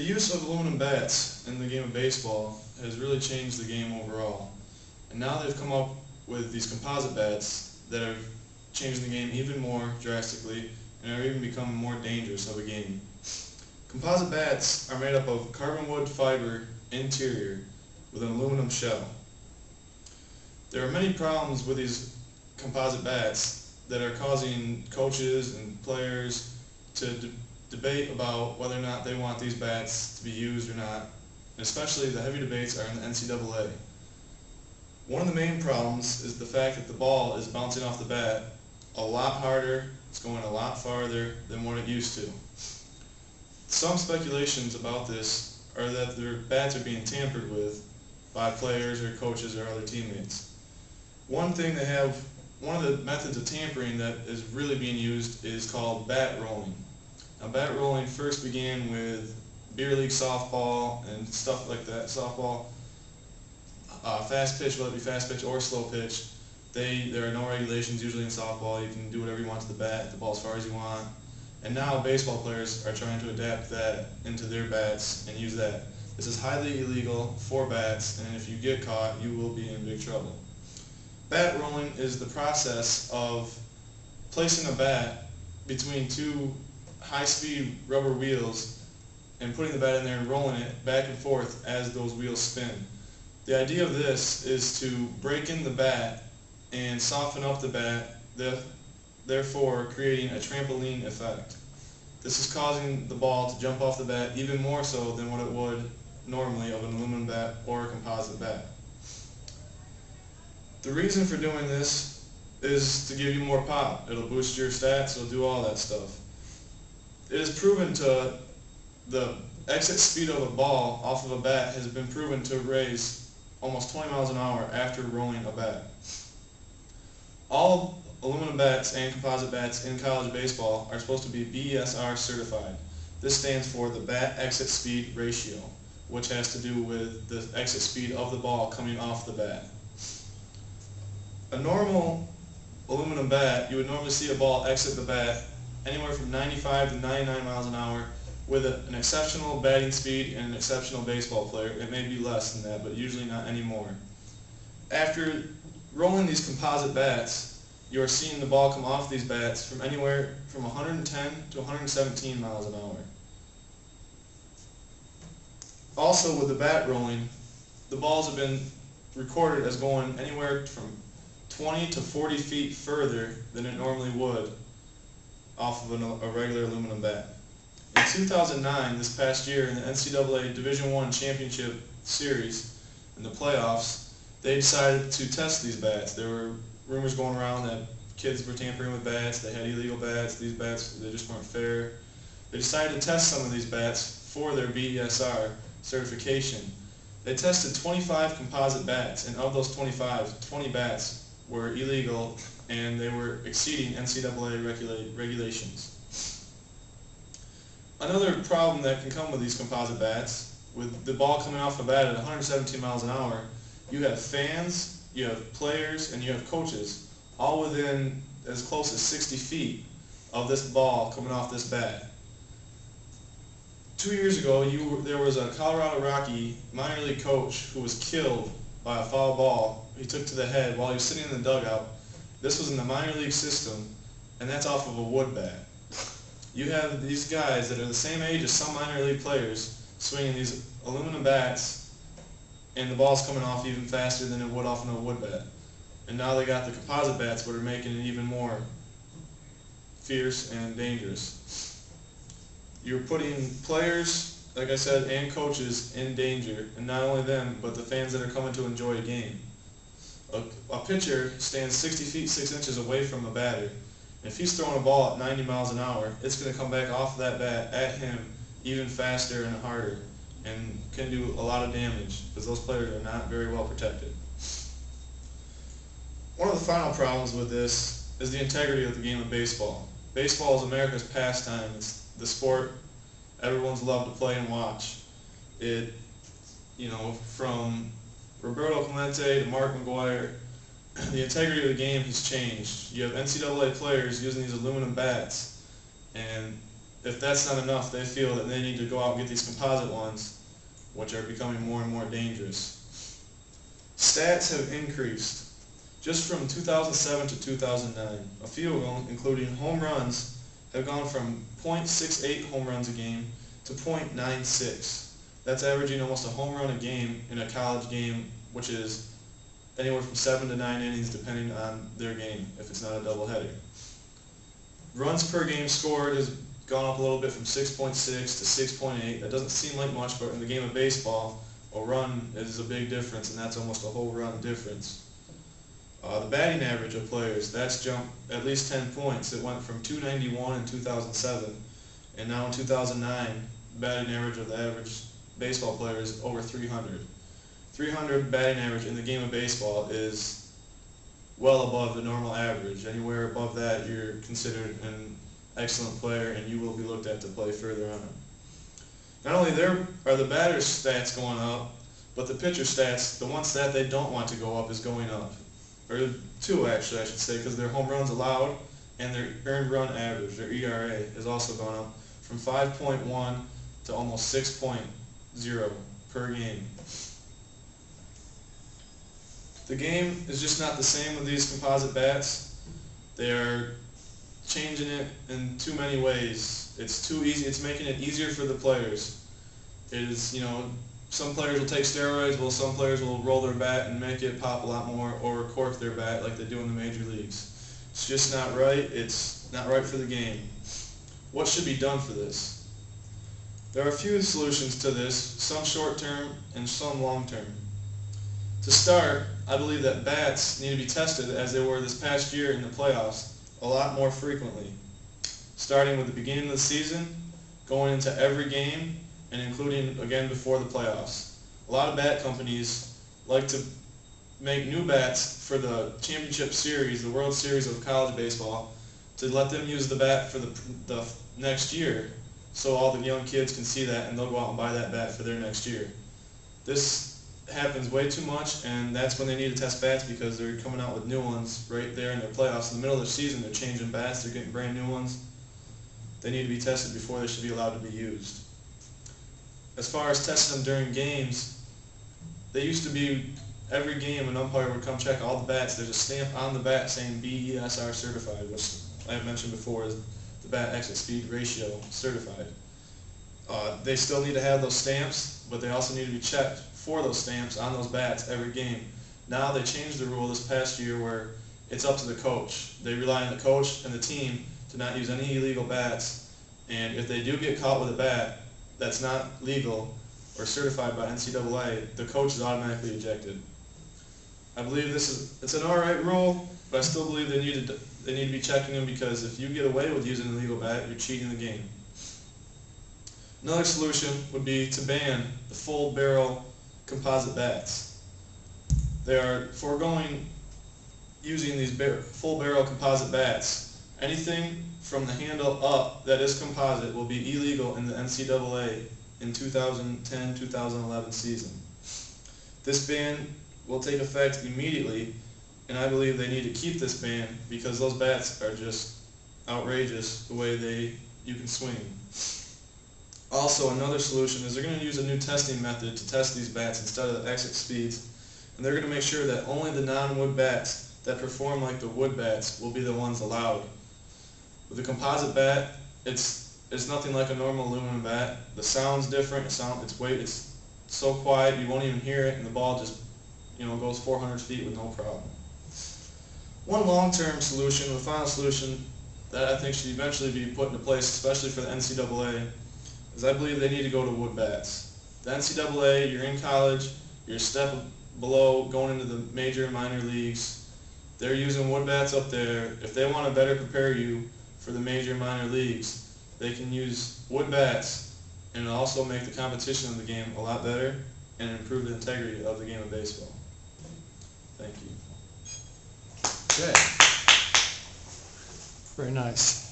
use of aluminum bats in the game of baseball has really changed the game overall. And now they've come up with these composite bats that are changing the game even more drastically and are even becoming more dangerous of a game. Composite bats are made up of carbon wood fiber interior with an aluminum shell. There are many problems with these composite bats that are causing coaches and players to debate about whether or not they want these bats to be used or not, and especially the heavy debates are in the NCAA. One of the main problems is the fact that the ball is bouncing off the bat a lot harder, it's going a lot farther than what it used to. Some speculations about this are that their bats are being tampered with by players or coaches or other teammates. One of the methods of tampering that is really being used is called bat rolling. Now, bat rolling first began with beer league softball and stuff like that. Softball, fast pitch, whether it be fast pitch or slow pitch, there are no regulations usually in softball. You can do whatever you want to the bat, the ball as far as you want. And now baseball players are trying to adapt that into their bats and use that. This is highly illegal for bats, and if you get caught, you will be in big trouble. Bat rolling is the process of placing a bat between two high-speed rubber wheels and putting the bat in there and rolling it back and forth as those wheels spin. The idea of this is to break in the bat and soften up the bat, therefore creating a trampoline effect. This is causing the ball to jump off the bat even more so than what it would normally of an aluminum bat or a composite bat. The reason for doing this is to give you more pop. It'll boost your stats, it'll do all that stuff. It is proven to, the exit speed of a ball off of a bat has been proven to raise almost 20 miles an hour after rolling a bat. All aluminum bats and composite bats in college baseball are supposed to be BESR certified. This stands for the bat exit speed ratio, which has to do with the exit speed of the ball coming off the bat. A normal aluminum bat, you would normally see a ball exit the bat anywhere from 95 to 99 miles an hour with an exceptional batting speed and an exceptional baseball player. It may be less than that, but usually not anymore. After rolling these composite bats, you are seeing the ball come off these bats from anywhere from 110 to 117 miles an hour. Also, with the bat rolling, the balls have been recorded as going anywhere from 20 to 40 feet further than it normally would off of a regular aluminum bat. In 2009, this past year, in the NCAA Division I Championship Series, in the playoffs, they decided to test these bats. There were rumors going around that kids were tampering with bats, they had illegal bats, these bats, they just weren't fair. They decided to test some of these bats for their BESR certification. They tested 25 composite bats, and of those 25, 20 bats were illegal and they were exceeding NCAA regulations. Another problem that can come with these composite bats, with the ball coming off the bat at 117 miles an hour, you have fans, you have players, and you have coaches, all within as close as 60 feet of this ball coming off this bat. 2 years ago, there was a Colorado Rocky minor league coach who was killed by a foul ball he took to the head while he was sitting in the dugout. This was in the minor league system, and that's off of a wood bat. You have these guys that are the same age as some minor league players swinging these aluminum bats, and the ball's coming off even faster than it would off of a wood bat. And now they got the composite bats that are making it even more fierce and dangerous. You're putting players, like I said, and coaches in danger, and not only them, but the fans that are coming to enjoy a game. A pitcher stands 60 feet 6 inches away from a batter, and if he's throwing a ball at 90 miles an hour, it's going to come back off that bat at him even faster and harder, and can do a lot of damage because those players are not very well protected. One of the final problems with this is the integrity of the game of baseball. Baseball is America's pastime. It's the sport everyone's loved to play and watch. It, from Roberto Clemente to Mark McGuire, the integrity of the game has changed. You have NCAA players using these aluminum bats, and if that's not enough, they feel that they need to go out and get these composite ones, which are becoming more and more dangerous. Stats have increased. Just from 2007 to 2009, a few of them, including home runs, have gone from .68 home runs a game to .96. That's averaging almost a home run a game in a college game, which is anywhere from 7 to 9 innings depending on their game, if it's not a doubleheader. Runs per game scored has gone up a little bit from 6.6 to 6.8. That doesn't seem like much, but in the game of baseball, a run is a big difference, and that's almost a whole run difference. The batting average of players, that's jumped at least 10 points. It went from 291 in 2007, and now in 2009, the batting average of the average baseball player is over 300. 300 batting average in the game of baseball is well above the normal average. Anywhere above that, you're considered an excellent player, and you will be looked at to play further on. Not only there are the batter's stats going up, but the pitcher stats, the one stat they don't want to go up, is going up. Or two, actually, I should say, because their home runs allowed and their earned run average, their ERA, has also gone up from 5.1 to almost 6.0 per game. The game is just not the same with these composite bats. They are changing it in too many ways. It's too easy. It's making it easier for the players. It is, some players will take steroids, while some players will roll their bat and make it pop a lot more, or cork their bat like they do in the major leagues. It's just not right. It's not right for the game. What should be done for this? There are a few solutions to this, some short-term and some long-term. To start, I believe that bats need to be tested, as they were this past year in the playoffs, a lot more frequently. Starting with the beginning of the season, going into every game, and including again before the playoffs. A lot of bat companies like to make new bats for the championship series, the World Series of college baseball, to let them use the bat for the next year, so all the young kids can see that and they'll go out and buy that bat for their next year. This happens way too much, and that's when they need to test bats, because they're coming out with new ones right there in their playoffs. In the middle of the season, they're changing bats, they're getting brand new ones. They need to be tested before they should be allowed to be used. As far as testing them during games, they used to be, every game an umpire would come check all the bats. There's a stamp on the bat saying BESR certified, which I mentioned before is the bat exit speed ratio certified. They still need to have those stamps, but they also need to be checked for those stamps on those bats every game. Now they changed the rule this past year where it's up to the coach. They rely on the coach and the team to not use any illegal bats, and if they do get caught with a bat that's not legal or certified by NCAA, the coach is automatically ejected. I believe it's an alright rule, but I still believe they need to be checking them, because if you get away with using an illegal bat, you're cheating the game. Another solution would be to ban the full barrel composite bats. They are foregoing using these full barrel composite bats. Anything from the handle up that is composite will be illegal in the NCAA in 2010-2011 season. This ban will take effect immediately, and I believe they need to keep this ban, because those bats are just outrageous the way you can swing. Also, another solution is they're going to use a new testing method to test these bats instead of the exit speeds, and they're going to make sure that only the non-wood bats that perform like the wood bats will be the ones allowed. With a composite bat, it's nothing like a normal aluminum bat. The sound's different. It's so quiet you won't even hear it, and the ball just goes 400 feet with no problem. One long-term solution, the final solution that I think should eventually be put into place, especially for the NCAA, is I believe they need to go to wood bats. The NCAA, you're in college, you're a step below going into the major and minor leagues. They're using wood bats up there. If they want to better prepare you for the major and minor leagues, they can use wood bats, and it'll also make the competition of the game a lot better and improve the integrity of the game of baseball. Thank you. Okay. Very nice.